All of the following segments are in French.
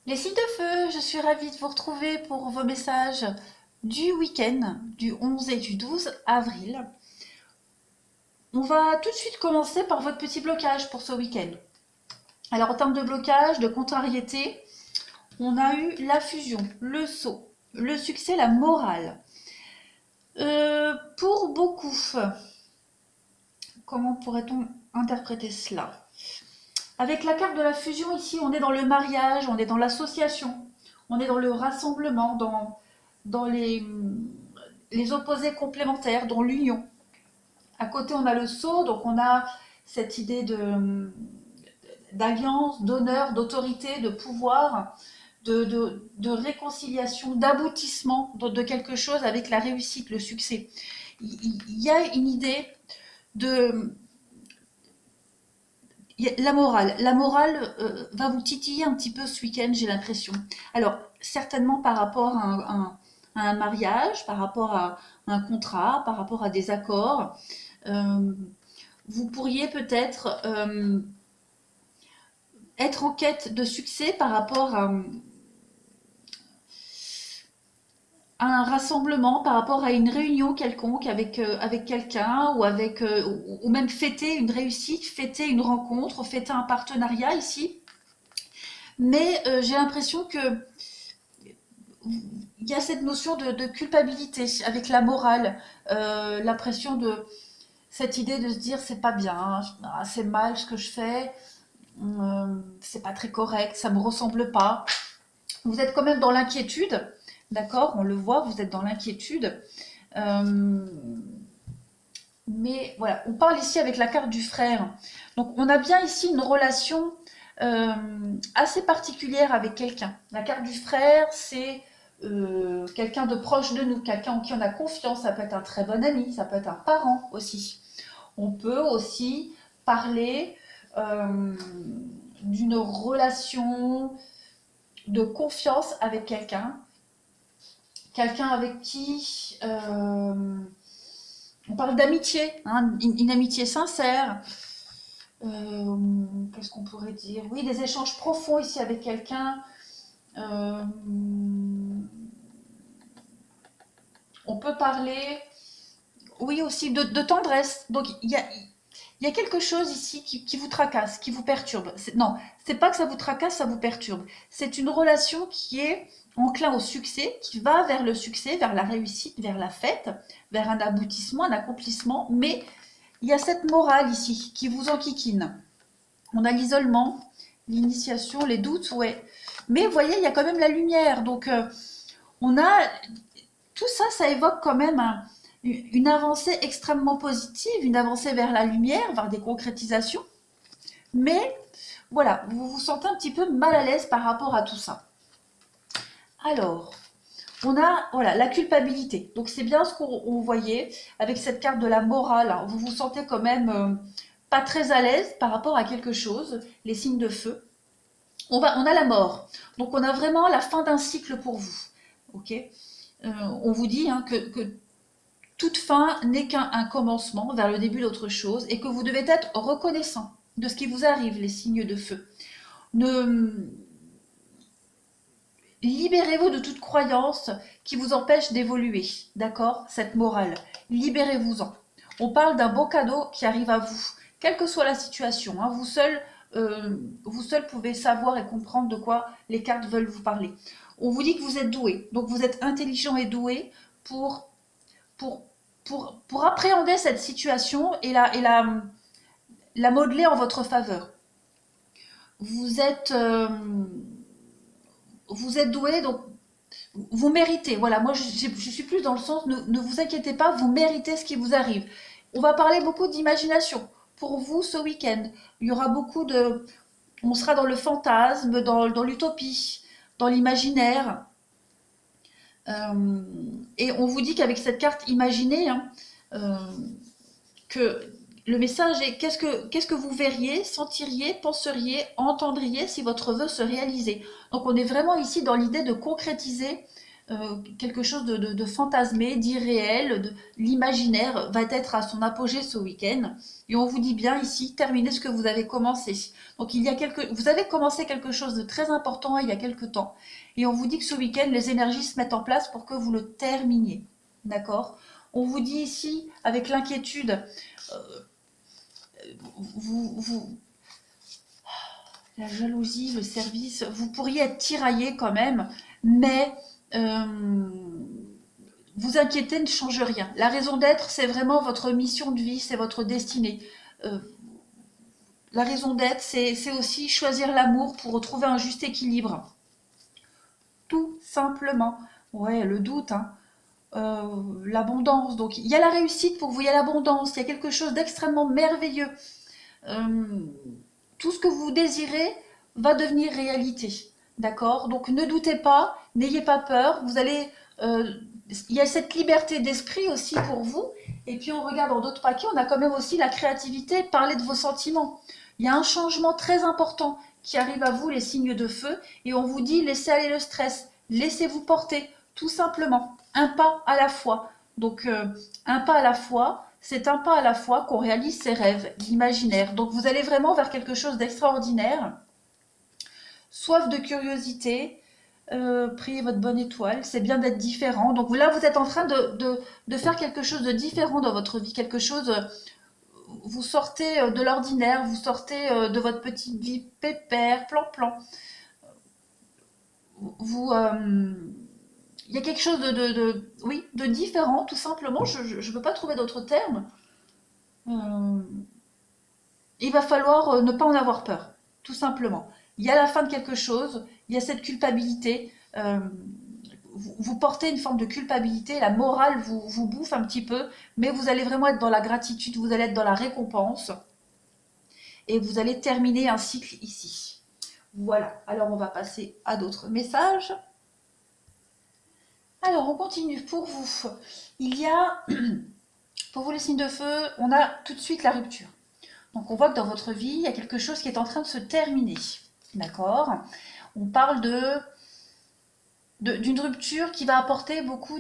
Les signes de feu, je suis ravie de vous retrouver pour vos messages du week-end du 11 et du 12 avril. On va tout de suite commencer par votre petit blocage pour ce week-end. Alors en termes de blocage, de contrariété, on a eu la fusion, le saut, le succès, la morale. Pour beaucoup, comment pourrait-on interpréter cela? Avec la carte de la fusion ici, on est dans le mariage, on est dans l'association, on est dans le rassemblement, dans les opposés complémentaires, dont l'union. À côté, on a le sceau, donc on a cette idée d'alliance, d'honneur, d'autorité, de pouvoir, de réconciliation, d'aboutissement de quelque chose avec la réussite, le succès. Il y a une idée de... La morale va vous titiller un petit peu ce week-end, j'ai l'impression. Alors, certainement par rapport à un mariage, par rapport à un contrat, par rapport à des accords. Euh, Vous pourriez peut-être être en quête de succès par rapport à un rassemblement, par rapport à une réunion quelconque avec quelqu'un ou même fêter une réussite, fêter une rencontre, fêter un partenariat ici. Mais j'ai l'impression que il y a cette notion de culpabilité avec la morale, l'impression de cette idée de se dire c'est pas bien, c'est mal ce que je fais, c'est pas très correct, ça me ressemble pas. Vous êtes quand même dans l'inquiétude, d'accord? On le voit, vous êtes dans l'inquiétude. Euh, mais voilà, on parle ici avec la carte du frère. Donc on a bien ici une relation euh, assez particulière avec quelqu'un. La carte du frère, c'est quelqu'un de proche de nous, quelqu'un en qui on a confiance. Ça peut être un très bon ami, ça peut être un parent aussi. On peut aussi parler euh, d'une relation de confiance avec quelqu'un, quelqu'un avec qui on parle d'amitié, hein, une amitié sincère. Qu'est-ce qu'on pourrait dire? Oui, des échanges profonds ici avec quelqu'un. Euh, on peut parler, oui, aussi de tendresse. Donc, il y a quelque chose ici qui vous tracasse, qui vous perturbe. Non, c'est pas que ça vous tracasse, ça vous perturbe. C'est une relation qui est enclin au succès, qui va vers le succès, vers la réussite, vers la fête, vers un aboutissement, un accomplissement. Mais il y a cette morale ici qui vous enquiquine. On a l'isolement, l'initiation, les doutes, ouais. Mais vous voyez, il y a quand même la lumière. Donc, on a tout ça, ça évoque quand même une avancée extrêmement positive, une avancée vers la lumière, vers des concrétisations. Mais voilà, vous vous sentez un petit peu mal à l'aise par rapport à tout ça. Alors, on a voilà, la culpabilité. Donc c'est bien ce qu'on voyait avec cette carte de la morale, hein. Vous vous sentez quand même pas très à l'aise par rapport à quelque chose, les signes de feu. On a la mort. Donc on a vraiment la fin d'un cycle pour vous. Ok. On vous dit hein, que toute fin n'est qu'un commencement vers le début d'autre chose et que vous devez être reconnaissant de ce qui vous arrive, les signes de feu. Ne, Libérez-vous de toute croyance qui vous empêche d'évoluer, d'accord? Cette morale, libérez-vous-en. On parle d'un beau cadeau qui arrive à vous, quelle que soit la situation, hein. Vous seul pouvez savoir et comprendre de quoi les cartes veulent vous parler. On vous dit que vous êtes doué, donc vous êtes intelligent et doué pour, pour, pour appréhender cette situation la modeler en votre faveur. Vous êtes, euh, vous êtes doué, donc vous méritez. Voilà, moi je suis plus dans le sens, ne vous inquiétez pas, vous méritez ce qui vous arrive. On va parler beaucoup d'imagination. Pour vous, ce week-end, il y aura beaucoup de... On sera dans le fantasme, dans l'utopie, dans l'imaginaire. Euh, et on vous dit qu'avec cette carte imaginée, hein, euh, que le message est qu'est-ce que vous verriez, sentiriez, penseriez, entendriez si votre vœu se réalisait. Donc on est vraiment ici dans l'idée de concrétiser quelque chose de fantasmé, d'irréel, l'imaginaire va être à son apogée ce week-end. Et on vous dit bien ici, terminez ce que vous avez commencé. Donc vous avez commencé quelque chose de très important il y a quelque temps. Et on vous dit que ce week-end, les énergies se mettent en place pour que vous le terminiez. D'accord? On vous dit ici, avec l'inquiétude, vous, la jalousie, le service, vous pourriez être tiraillé quand même, mais vous inquiéter ne change rien. La raison d'être, c'est vraiment votre mission de vie, c'est votre destinée. Euh, la raison d'être, c'est aussi choisir l'amour pour retrouver un juste équilibre. Tout simplement. Ouais, le doute, hein. L'abondance. Donc, il y a la réussite pour vous, il y a l'abondance, il y a quelque chose d'extrêmement merveilleux. Euh, tout ce que vous désirez va devenir réalité. D'accord? Donc ne doutez pas, n'ayez pas peur. Il y a cette liberté d'esprit aussi pour vous. Et puis on regarde dans d'autres paquets, on a quand même aussi la créativité, parler de vos sentiments. Il y a un changement très important qui arrive à vous, les signes de feu, et on vous dit laissez aller le stress, laissez-vous porter, tout simplement, un pas à la fois. Donc un pas à la fois, c'est un pas à la fois qu'on réalise ses rêves, l'imaginaire. Donc vous allez vraiment vers quelque chose d'extraordinaire. Soif de curiosité, priez votre bonne étoile, c'est bien d'être différent. Donc là, vous êtes en train de faire quelque chose de différent dans votre vie, quelque chose, vous sortez de l'ordinaire, vous sortez de votre petite vie pépère, plan-plan. Il y a quelque chose oui, de différent, tout simplement. Je ne peux pas trouver d'autres termes. Euh, il va falloir ne pas en avoir peur, tout simplement. Il y a la fin de quelque chose, il y a cette culpabilité. Vous portez une forme de culpabilité, la morale vous bouffe un petit peu, mais vous allez vraiment être dans la gratitude, vous allez être dans la récompense, et vous allez terminer un cycle ici. Voilà, alors on va passer à d'autres messages. Alors on continue pour vous. Il y a, pour vous les signes de feu, on a tout de suite la rupture. Donc on voit que dans votre vie, il y a quelque chose qui est en train de se terminer. D'accord? On parle d'une rupture qui va apporter beaucoup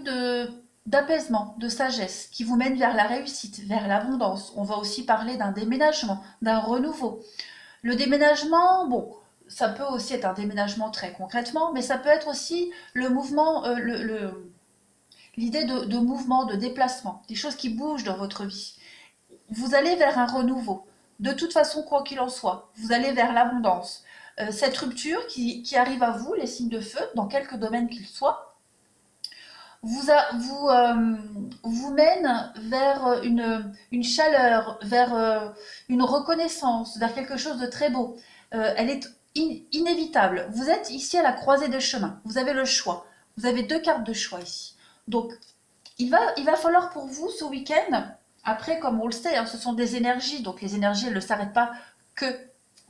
d'apaisement, de sagesse, qui vous mène vers la réussite, vers l'abondance. On va aussi parler d'un déménagement, d'un renouveau. Le déménagement, bon, ça peut aussi être un déménagement très concrètement, mais ça peut être aussi le mouvement, l'idée de mouvement, de déplacement, des choses qui bougent dans votre vie. Vous allez vers un renouveau. De toute façon, quoi qu'il en soit, vous allez vers l'abondance. Cette rupture qui arrive à vous, les signes de feu, dans quelque domaine qu'il soit, vous mène vers une chaleur, vers une reconnaissance, vers quelque chose de très beau. Elle est inévitable. Vous êtes ici à la croisée des chemins. Vous avez le choix. Vous avez deux cartes de choix ici. Donc, il va falloir pour vous ce week-end, après, comme on le sait, hein, ce sont des énergies, donc les énergies, elles ne s'arrêtent pas que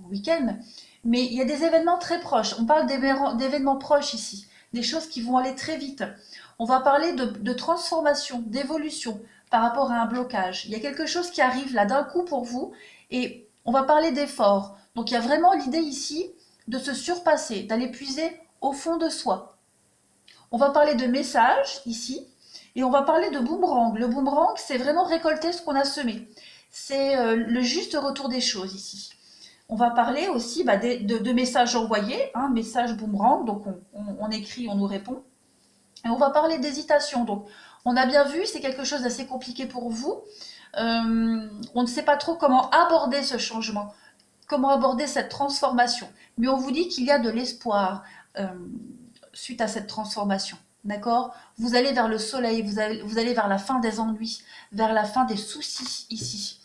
au week-end, mais il y a des événements très proches. On parle d'événements proches ici, des choses qui vont aller très vite. On va parler de transformation, d'évolution par rapport à un blocage. Il y a quelque chose qui arrive là d'un coup pour vous et on va parler d'effort. Donc il y a vraiment l'idée ici de se surpasser, d'aller puiser au fond de soi. On va parler de messages ici et on va parler de boomerang. Le boomerang, c'est vraiment récolter ce qu'on a semé. C'est le juste retour des choses ici. On va parler aussi de messages envoyés, hein, message boomerang, donc on écrit, on nous répond. Et on va parler d'hésitation. Donc, on a bien vu, c'est quelque chose d'assez compliqué pour vous. On ne sait pas trop comment aborder ce changement, comment aborder cette transformation. Mais on vous dit qu'il y a de l'espoir suite à cette transformation. D'accord? Vous allez vers le soleil, vous allez vers la fin des ennuis, vers la fin des soucis ici.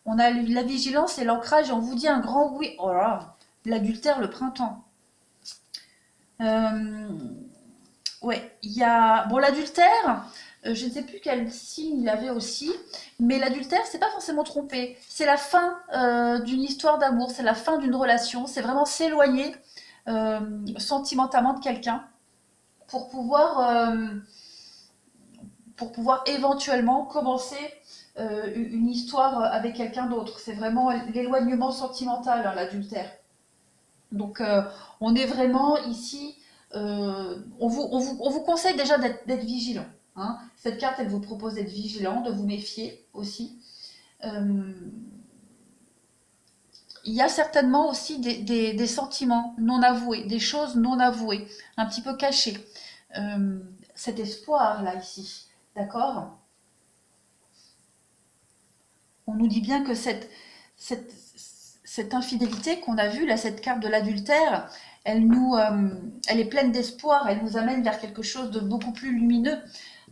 On a la vigilance et l'ancrage et on vous dit un grand oui. Oh là, l'adultère, le printemps. Ouais, il y a... Bon, l'adultère, je ne sais plus quel signe il avait aussi, mais l'adultère, c'est pas forcément tromper. C'est la fin d'une histoire d'amour, c'est la fin d'une relation, c'est vraiment s'éloigner sentimentalement de quelqu'un pour pouvoir éventuellement commencer une histoire avec quelqu'un d'autre. C'est vraiment l'éloignement sentimental, hein, l'adultère. Donc, on est vraiment ici On vous conseille déjà d'être vigilant, hein. Cette carte, elle vous propose d'être vigilant, de vous méfier aussi. Euh, il y a certainement aussi des sentiments non avoués, des choses non avouées, un petit peu cachées. Euh, Cet espoir là ici, d'accord? On nous dit bien que cette, cette infidélité qu'on a vue, là, cette carte de l'adultère, elle est pleine d'espoir, elle nous amène vers quelque chose de beaucoup plus lumineux.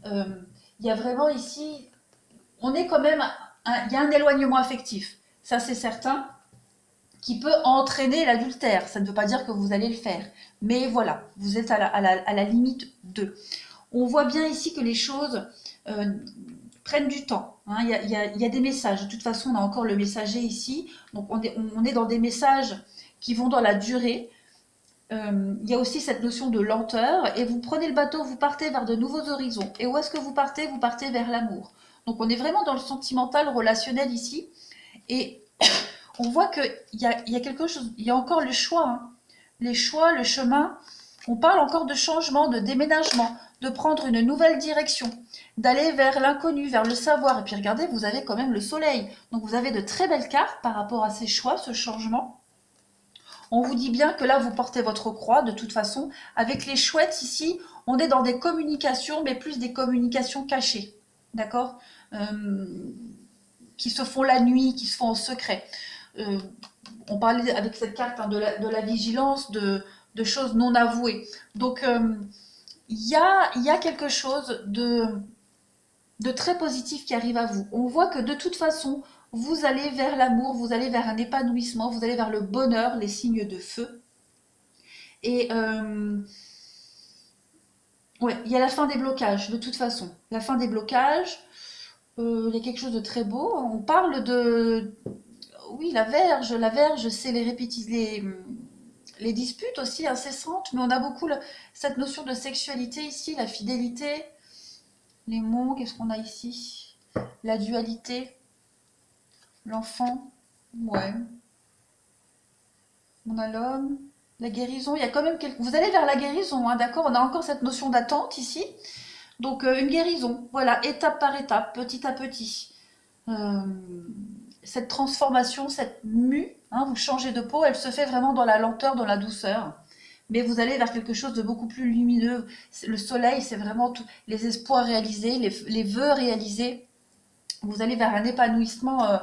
Euh, il y a vraiment ici, on est quand même, il y a un éloignement affectif, ça c'est certain, qui peut entraîner l'adultère. Ça ne veut pas dire que vous allez le faire, mais voilà, vous êtes à la limite de. On voit bien ici que les choses euh, prennent du temps, hein. Il y a des messages. De toute façon, on a encore le messager ici. Donc, on est dans des messages qui vont dans la durée. Il y a aussi cette notion de lenteur. Et vous prenez le bateau, vous partez vers de nouveaux horizons. Et où est-ce que vous partez? Vous partez vers l'amour. Donc, on est vraiment dans le sentimental, relationnel ici. Et on voit il y a quelque chose, il y a encore le choix, hein. Les choix, le chemin. On parle encore de changement, de déménagement, de prendre une nouvelle direction, d'aller vers l'inconnu, vers le savoir. Et puis regardez, vous avez quand même le soleil. Donc vous avez de très belles cartes par rapport à ces choix, ce changement. On vous dit bien que là, vous portez votre croix, de toute façon. Avec les chouettes ici, on est dans des communications, mais plus des communications cachées. D'accord? Qui se font la nuit, qui se font en secret. Euh, on parlait avec cette carte, hein, de la vigilance, de choses non avouées. Donc, il y a quelque chose de très positif qui arrive à vous. On voit que de toute façon, vous allez vers l'amour, vous allez vers un épanouissement, vous allez vers le bonheur, les signes de feu. Et ouais, il y a la fin des blocages, de toute façon. La fin des blocages, il y a quelque chose de très beau. On parle de... Oui, la verge, c'est les disputes aussi incessantes, mais on a beaucoup cette notion de sexualité ici, la fidélité, les mots, qu'est-ce qu'on a ici? La dualité, l'enfant, ouais, on a l'homme, la guérison, il y a quand même quelque... Vous allez vers la guérison, hein, d'accord? On a encore cette notion d'attente ici, donc une guérison, voilà, étape par étape, petit à petit. Euh, cette transformation, cette mue, hein, vous changez de peau, elle se fait vraiment dans la lenteur, dans la douceur. Mais vous allez vers quelque chose de beaucoup plus lumineux. Le soleil, c'est vraiment tout, les espoirs réalisés, les vœux réalisés. Vous allez vers un épanouissement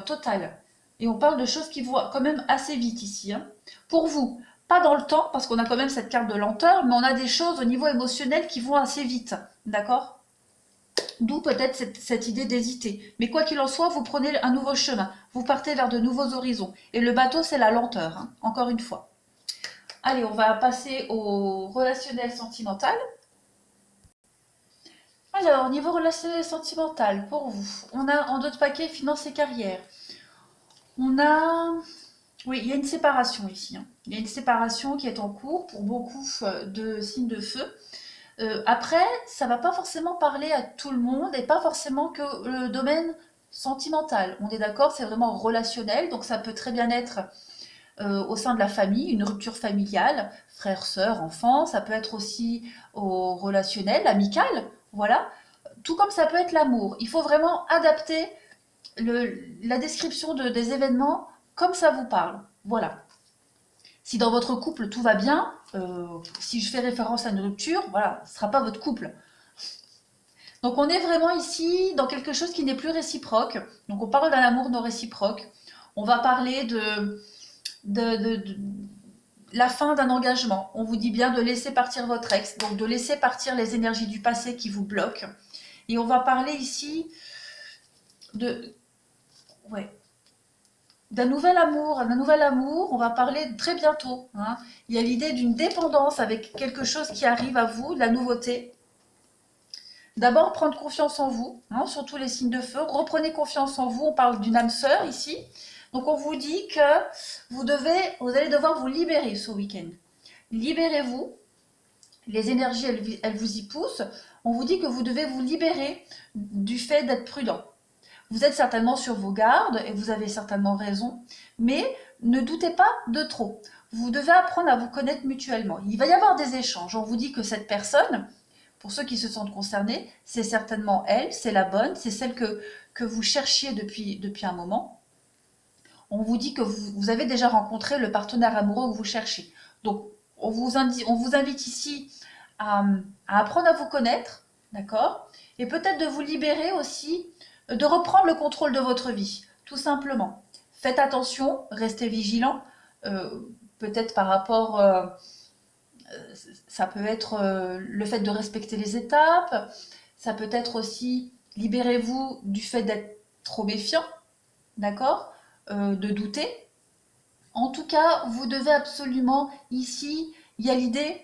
total. Et on parle de choses qui vont quand même assez vite ici, hein. Pour vous, pas dans le temps, parce qu'on a quand même cette carte de lenteur, mais on a des choses au niveau émotionnel qui vont assez vite. D'accord? D'où peut-être cette idée d'hésiter. Mais quoi qu'il en soit, vous prenez un nouveau chemin. Vous partez vers de nouveaux horizons. Et le bateau, c'est la lenteur, hein, encore une fois. Allez, on va passer au relationnel sentimental. Alors, niveau relationnel sentimental, pour vous, on a en d'autres paquets finances et carrière. On a... Oui, il y a une séparation ici, hein. Il y a une séparation qui est en cours pour beaucoup de signes de feu. Après, ça ne va pas forcément parler à tout le monde et pas forcément que le domaine sentimental. On est d'accord, c'est vraiment relationnel, donc ça peut très bien être au sein de la famille, une rupture familiale, frère, sœur, enfant, ça peut être aussi au relationnel, amical, voilà. Tout comme ça peut être l'amour. Il faut vraiment adapter la description des événements comme ça vous parle. Voilà. Si dans votre couple tout va bien, si je fais référence à une rupture, voilà, ce ne sera pas votre couple. Donc on est vraiment ici dans quelque chose qui n'est plus réciproque. Donc on parle d'un amour non réciproque. On va parler de la fin d'un engagement. On vous dit bien de laisser partir votre ex, donc de laisser partir les énergies du passé qui vous bloquent. Et on va parler ici de... Ouais, d'un nouvel amour, on va parler très bientôt, hein. Il y a l'idée d'une dépendance avec quelque chose qui arrive à vous, de la nouveauté. D'abord, prendre confiance en vous, hein, surtout les signes de feu. Reprenez confiance en vous, on parle d'une âme sœur ici. Donc on vous dit que vous allez devoir vous libérer ce week-end. Libérez-vous, les énergies, elles vous y poussent. On vous dit que vous devez vous libérer du fait d'être prudent. Vous êtes certainement sur vos gardes et vous avez certainement raison, mais ne doutez pas de trop. vous devez apprendre à vous connaître mutuellement. Il va y avoir des échanges. On vous dit que cette personne, pour ceux qui se sentent concernés, c'est certainement elle, c'est la bonne, c'est celle que vous cherchiez depuis un moment. On vous dit que vous avez déjà rencontré le partenaire amoureux que vous cherchez. Donc, on vous invite ici à apprendre à vous connaître, d'accord? Et peut-être de vous libérer aussi, de reprendre le contrôle de votre vie, tout simplement. Faites attention, restez vigilant, peut-être par rapport, ça peut être le fait de respecter les étapes, ça peut être aussi, libérez-vous du fait d'être trop méfiant, d'accord? De douter. En tout cas, vous devez absolument, ici, il y a l'idée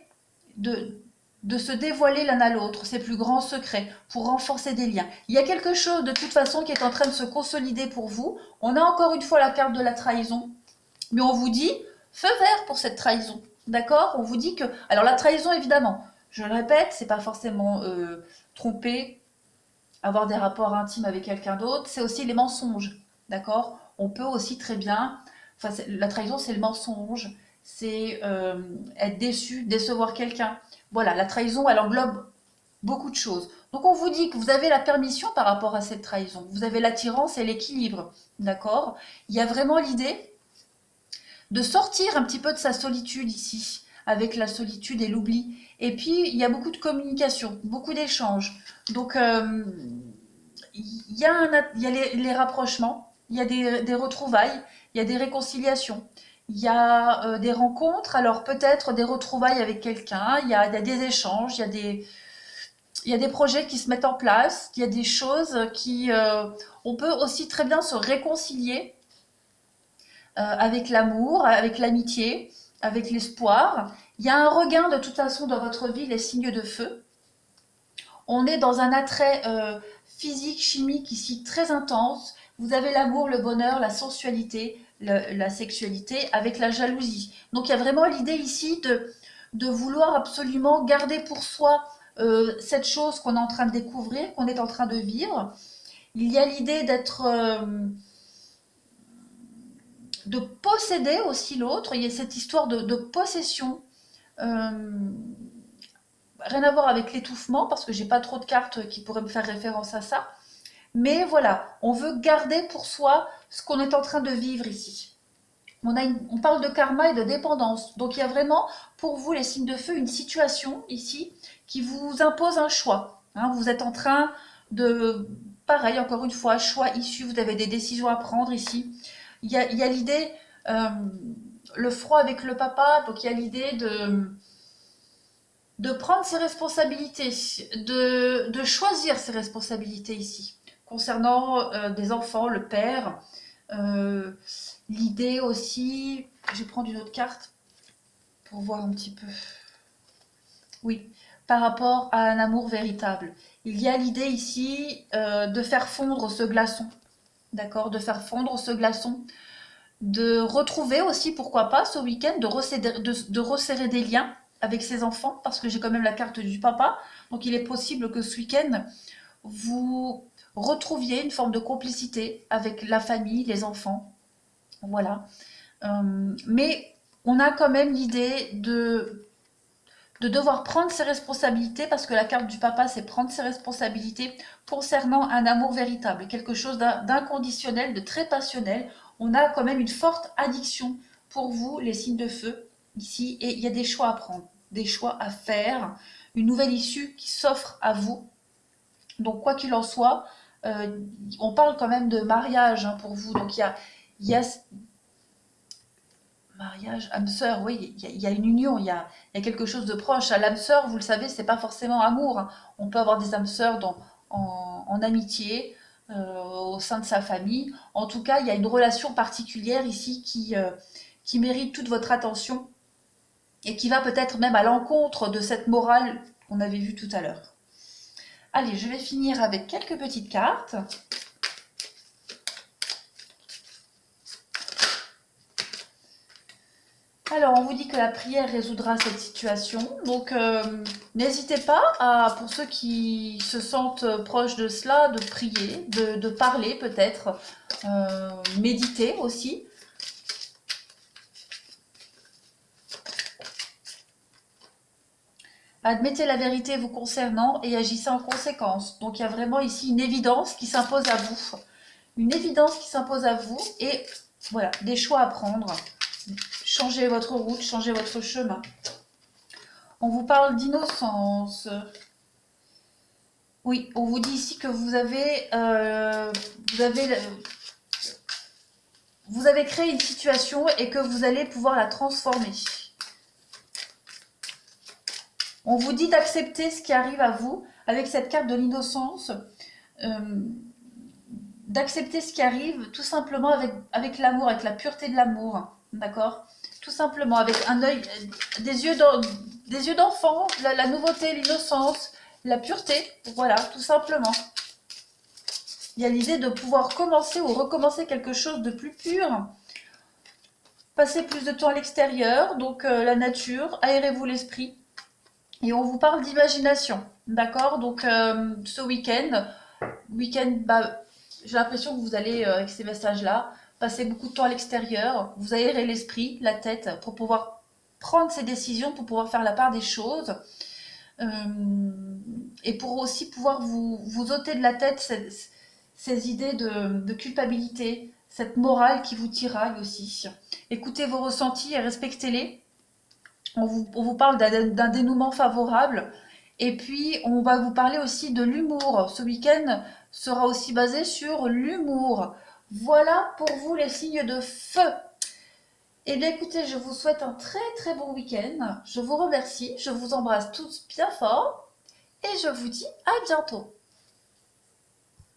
de se dévoiler l'un à l'autre, ses plus grands secrets, pour renforcer des liens. Il y a quelque chose de toute façon qui est en train de se consolider pour vous. On a encore une fois la carte de la trahison, mais on vous dit feu vert pour cette trahison, d'accord? On vous dit que... Alors la trahison, évidemment, je le répète, c'est pas forcément tromper, avoir des rapports intimes avec quelqu'un d'autre, c'est aussi les mensonges, d'accord? On peut aussi très bien... Enfin, la trahison, c'est le mensonge, c'est être déçu, décevoir quelqu'un. Voilà, la trahison, elle englobe beaucoup de choses. Donc on vous dit que vous avez la permission par rapport à cette trahison. Vous avez l'attirance et l'équilibre, d'accord? Il y a vraiment l'idée de sortir un petit peu de sa solitude ici, avec la solitude et l'oubli. Et puis, il y a beaucoup de communication, beaucoup d'échanges. Donc, il y a les rapprochements, il y a des retrouvailles, il y a des réconciliations. Il y a des rencontres, alors peut-être des retrouvailles avec quelqu'un, il y a des échanges, il y a des projets qui se mettent en place, il y a des choses qui... on peut aussi très bien se réconcilier avec l'amour, avec l'amitié, avec l'espoir. Il y a un regain de toute façon dans votre vie, les signes de feu. On est dans un attrait physique, chimique ici très intense. Vous avez l'amour, le bonheur, la sensualité, la sexualité avec la jalousie. Donc il y a vraiment l'idée ici de vouloir absolument garder pour soi cette chose qu'on est en train de découvrir, qu'on est en train de vivre. Il y a l'idée de posséder aussi l'autre. Il y a cette histoire de possession. Rien à voir avec l'étouffement, parce que j'ai pas trop de cartes qui pourraient me faire référence à ça. Mais voilà, on veut garder pour soi ce qu'on est en train de vivre ici. On parle de karma et de dépendance. Donc il y a vraiment, pour vous, les signes de feu, une situation ici qui vous impose un choix. Hein, vous êtes en train de... Pareil, encore une fois, choix issu, vous avez des décisions à prendre ici. Il y a l'idée, le froid avec le papa, donc il y a l'idée de prendre ses responsabilités, de choisir ses responsabilités ici. Concernant des enfants, le père, euh, l'idée aussi, je vais prendre une autre carte pour voir un petit peu. Oui, par rapport à un amour véritable. Il y a l'idée ici de faire fondre ce glaçon, d'accord? De faire fondre ce glaçon, de retrouver aussi, pourquoi pas, ce week-end, de resserrer des liens avec ses enfants, parce que j'ai quand même la carte du papa. Donc il est possible que ce week-end, vous retrouviez une forme de complicité avec la famille, les enfants. Voilà. Mais on a quand même l'idée de devoir prendre ses responsabilités, parce que la carte du papa, c'est prendre ses responsabilités concernant un amour véritable, quelque chose d'inconditionnel, de très passionnel. On a quand même une forte addiction pour vous, les signes de feu, ici, et il y a des choix à prendre, des choix à faire, une nouvelle issue qui s'offre à vous. Donc, quoi qu'il en soit, on parle quand même de mariage hein, pour vous. Donc, il y a mariage, âme sœur, oui, il y a une union, il y a quelque chose de proche. L'âme sœur, vous le savez, c'est pas forcément amour. Hein. On peut avoir des âmes sœurs en amitié, au sein de sa famille. En tout cas, il y a une relation particulière ici qui mérite toute votre attention et qui va peut-être même à l'encontre de cette morale qu'on avait vue tout à l'heure. Allez, je vais finir avec quelques petites cartes. Alors, on vous dit que la prière résoudra cette situation. Donc, n'hésitez pas, pour ceux qui se sentent proches de cela, de prier, de parler peut-être, méditer aussi. Admettez la vérité vous concernant et agissez en conséquence. Donc il y a vraiment ici une évidence qui s'impose à vous. Une évidence qui s'impose à vous et voilà, des choix à prendre. Changez votre route, changez votre chemin. On vous parle d'innocence. Oui, on vous dit ici que vous avez créé une situation et que vous allez pouvoir la transformer. On vous dit d'accepter ce qui arrive à vous avec cette carte de l'innocence, d'accepter ce qui arrive tout simplement avec l'amour, avec la pureté de l'amour, d'accord? Tout simplement avec un œil, des yeux d'enfant, la nouveauté, l'innocence, la pureté, voilà, tout simplement. Il y a l'idée de pouvoir commencer ou recommencer quelque chose de plus pur. Passez plus de temps à l'extérieur, donc la nature, aérez-vous l'esprit. Et on vous parle d'imagination, d'accord? Donc ce week-end, bah, j'ai l'impression que vous allez, avec ces messages-là, passer beaucoup de temps à l'extérieur, vous aérez l'esprit, la tête, pour pouvoir prendre ces décisions, pour pouvoir faire la part des choses. Et pour aussi pouvoir vous ôter de la tête ces idées de culpabilité, cette morale qui vous tiraille aussi. Écoutez vos ressentis et respectez-les. On vous parle d'un dénouement favorable. Et puis, on va vous parler aussi de l'humour. Ce week-end sera aussi basé sur l'humour. Voilà pour vous les signes de feu. Eh bien, écoutez, je vous souhaite un très très bon week-end. Je vous remercie. Je vous embrasse tous bien fort. Et je vous dis à bientôt.